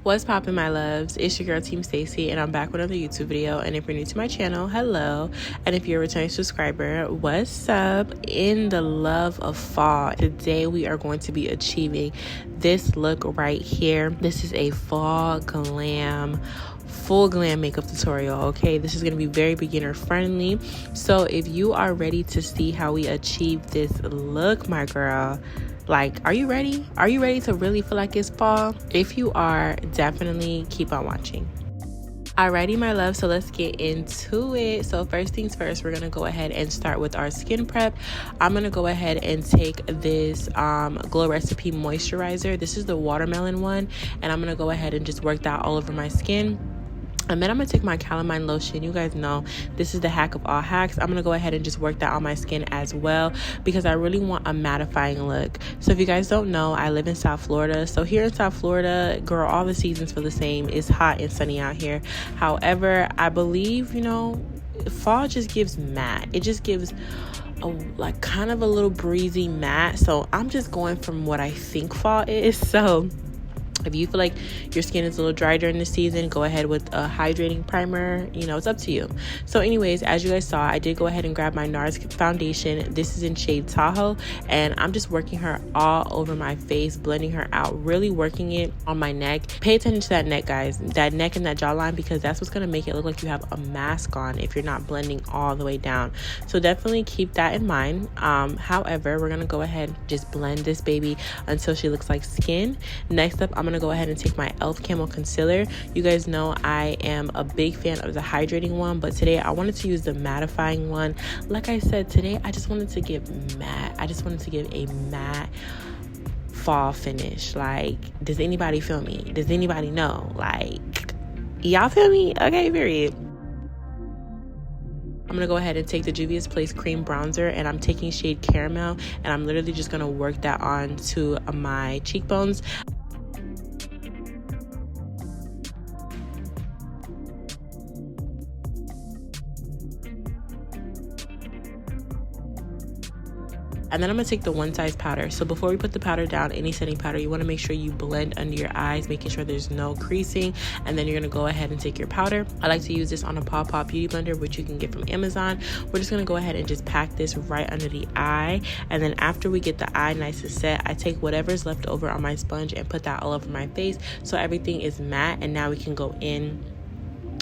What's poppin', my loves? It's your girl Team Stacie, and I'm back with another YouTube video. And if you're new to my channel, hello. And if you're a returning subscriber, what's up? In the love of fall, today we are going to be achieving this look right here. This is a fall glam, full glam makeup tutorial. Okay, this is going to be very beginner friendly. So if you are ready to see how we achieve this look, my girl, like, are you ready? Are you ready to really feel like it's fall? If you are, definitely keep on watching. Alrighty, my love, so let's get into it. So first things first, we're gonna go ahead and start with our skin prep. I'm gonna go ahead and take this Glow Recipe moisturizer. This is the watermelon one, and I'm gonna go ahead and just work that all over my skin. And then I'm going to take my Calamine lotion. You guys know this is the hack of all hacks. I'm going to go ahead and just work that on my skin as well because I really want a mattifying look. So if you guys don't know, I live in South Florida. So here in South Florida, girl, all the seasons feel the same. It's hot and sunny out here. However, I believe, fall just gives matte. It just gives like kind of a little breezy matte. So I'm just going from what I think fall is. So if you feel like your skin is a little dry during the season, go ahead with a hydrating primer. It's up to you. So anyways, as you guys saw, I did go ahead and grab my NARS foundation. This is in shade Tahoe, and I'm just working her all over my face, blending her out, really working it on my neck. Pay attention to that neck, guys, that neck and that jawline, because that's what's going to make it look like you have a mask on if you're not blending all the way down. So definitely keep that in mind. However, we're going to go ahead and just blend this baby until she looks like skin. Next up, I'm going to go ahead and take my Camo concealer. You guys know I am a big fan of the hydrating one, but today I wanted to use the mattifying one. Like I said, today I just wanted to give matte. I just wanted to give a matte fall finish. Like, does anybody feel me? Does anybody know? Like, y'all feel me? Okay, period. I'm going to go ahead and take the Juvias Place Cream Bronzer, and I'm taking shade Caramel, and I'm literally just going to work that on to my cheekbones. And then I'm going to take the one size powder. So before we put the powder down, any setting powder, you want to make sure you blend under your eyes, making sure there's no creasing. And then you're going to go ahead and take your powder. I like to use this on a Paw Paw Beauty Blender, which you can get from Amazon. We're just going to go ahead and just pack this right under the eye. And then after we get the eye nice and set, I take whatever's left over on my sponge and put that all over my face so everything is matte. And now we can go in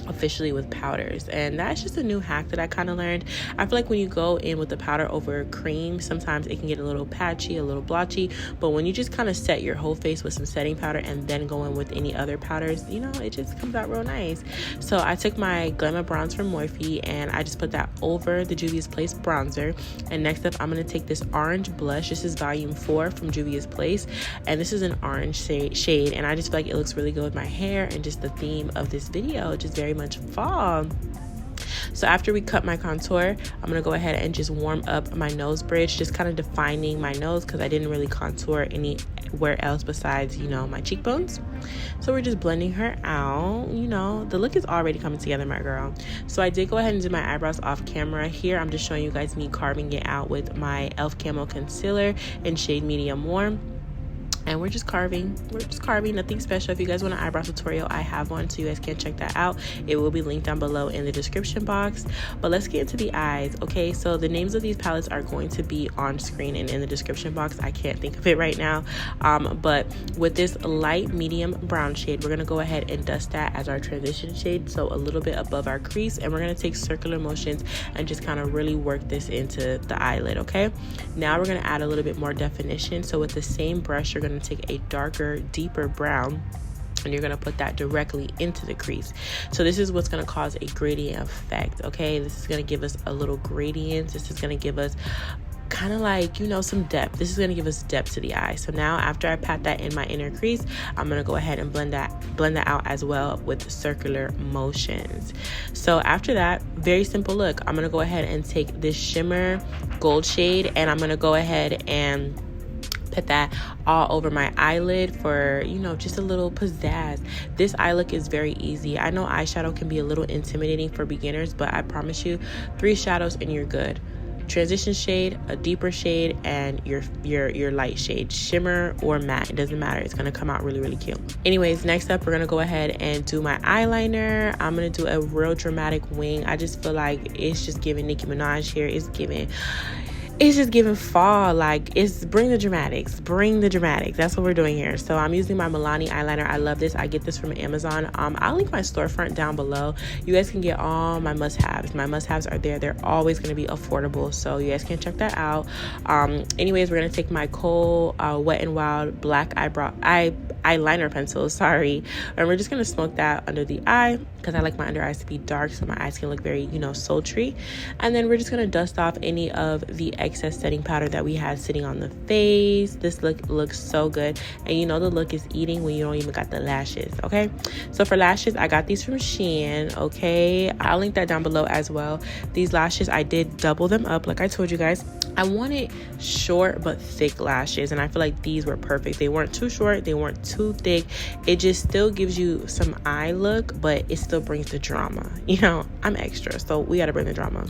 officially with powders, and that's just a new hack that I kind of learned. I feel like when you go in with the powder over cream, sometimes it can get a little patchy, a little blotchy, but when you just kind of set your whole face with some setting powder and then go in with any other powders, it just comes out real nice. So I took my Glamour Bronze from Morphe and I just put that over the Juvias Place bronzer. And next up, I'm going to take this orange blush. This is volume 4 from Juvias Place, and this is an orange shade, and I just feel like it looks really good with my hair and just the theme of this video, just very much fall. So after we cut my contour, I'm going to go ahead and just warm up my nose bridge, just kind of defining my nose because I didn't really contour anywhere else besides, my cheekbones. So we're just blending her out. The look is already coming together, my girl. So I did go ahead and do my eyebrows off camera. Here, I'm just showing you guys me carving it out with my Camo concealer in shade Medium Warm. And we're just carving, nothing special. If you guys want an eyebrow tutorial, I have one, so you guys can check that out. It will be linked down below in the description box. But let's get into the eyes. Okay, so the names of these palettes are going to be on screen and in the description box. I can't think of it right now, but with this light medium brown shade, we're going to go ahead and dust that as our transition shade, so a little bit above our crease, and we're going to take circular motions and just kind of really work this into the eyelid. Okay, now we're going to add a little bit more definition. So with the same brush, you're going to take a darker, deeper brown, and you're going to put that directly into the crease. So this is what's going to cause a gradient effect. Okay, this is going to give us a little gradient. This is going to give us kind of like, some depth. This is going to give us depth to the eye. So now after I pat that in my inner crease, I'm going to go ahead and blend that out as well with circular motions. So after that, very simple look. I'm going to go ahead and take this shimmer gold shade, and I'm going to go ahead and put that all over my eyelid for, just a little pizzazz. This eye look is very easy. I know eyeshadow can be a little intimidating for beginners, but I promise you, 3 shadows and you're good. transition shade, a deeper shade, and your light shade, shimmer or matte, it doesn't matter. It's gonna come out really, really cute. Anyways, next up, we're gonna go ahead and do my eyeliner. I'm gonna do a real dramatic wing. I just feel like it's just giving Nicki Minaj here. It's just giving fall. Like, it's bring the dramatics. That's what we're doing here. So I'm using my Milani eyeliner. I love this. I get this from Amazon. I'll link my storefront down below. You guys can get all my must-haves. My must-haves are there. They're always going to be affordable, so you guys can check that out. Anyways, we're going to take my Kohl Wet n Wild black eyeliner pencil, and we're just going to smoke that under the eye because I like my under eyes to be dark so my eyes can look very, sultry. And then we're just going to dust off any of the excess setting powder that we had sitting on the face. This look looks so good, and the look is eating when you don't even got the lashes. Okay, so for lashes, I got these from Shein. Okay, I'll link that down below as well. These lashes, I did double them up like I told you guys. I wanted short but thick lashes, and I feel like these were perfect. They weren't too short, they weren't too thick. It just still gives you some eye look, but it still brings the drama. I'm extra, so we gotta bring the drama.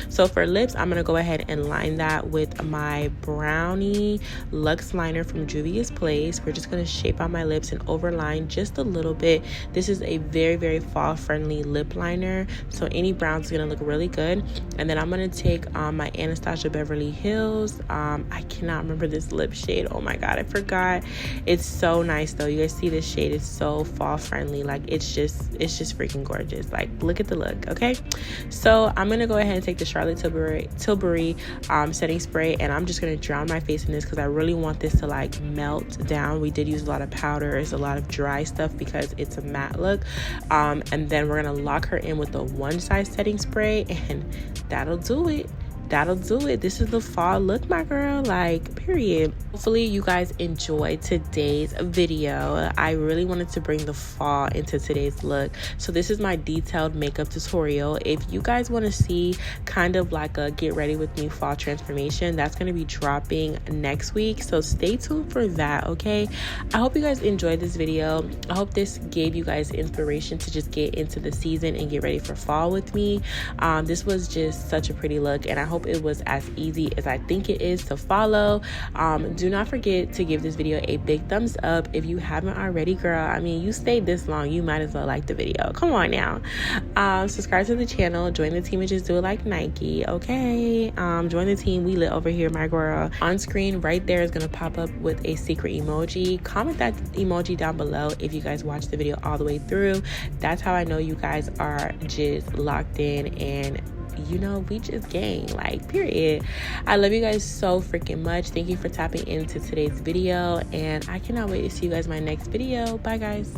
So for lips, I'm gonna go ahead and line that with my Brownie Luxe liner from Juvias Place. We're just gonna shape out my lips and overline just a little bit. This is a very, very fall friendly lip liner, so any brown's gonna look really good. And then I'm gonna take my Anastasia Beverly Hills. I cannot remember this lip shade. Oh my god, I forgot. It's so nice though. You guys see this shade? It's so fall friendly. Like, it's just freaking gorgeous. Like, look at the look. Okay, so I'm gonna go ahead and take the Charlotte Tilbury setting spray, and I'm just gonna drown my face in this because I really want this to like melt down. We did use a lot of powders, a lot of dry stuff because it's a matte look. And then we're gonna lock her in with the one size setting spray, and that'll do it. This is the fall look, my girl. Like, period. Hopefully you guys enjoyed today's video. I really wanted to bring the fall into today's look. So this is my detailed makeup tutorial. If you guys want to see kind of like a get ready with me fall transformation, that's going to be dropping next week, so stay tuned for that. Okay, I hope you guys enjoyed this video. I hope this gave you guys inspiration to just get into the season and get ready for fall with me. This was just such a pretty look, and I hope it was as easy as I think it is to follow. Do not forget to give this video a big thumbs up if you haven't already, girl. I mean, you stayed this long, you might as well like the video. Come on now. Subscribe to the channel, join the team and just do it like Nike. Okay, join the team. We lit over here, my girl. On screen right there is gonna pop up with a secret emoji. Comment that emoji down below if you guys watched the video all the way through. That's how I know you guys are just locked in, and we just gang, like, period. I love you guys so freaking much. Thank you for tapping into today's video, and I cannot wait to see you guys in my next video. Bye, guys.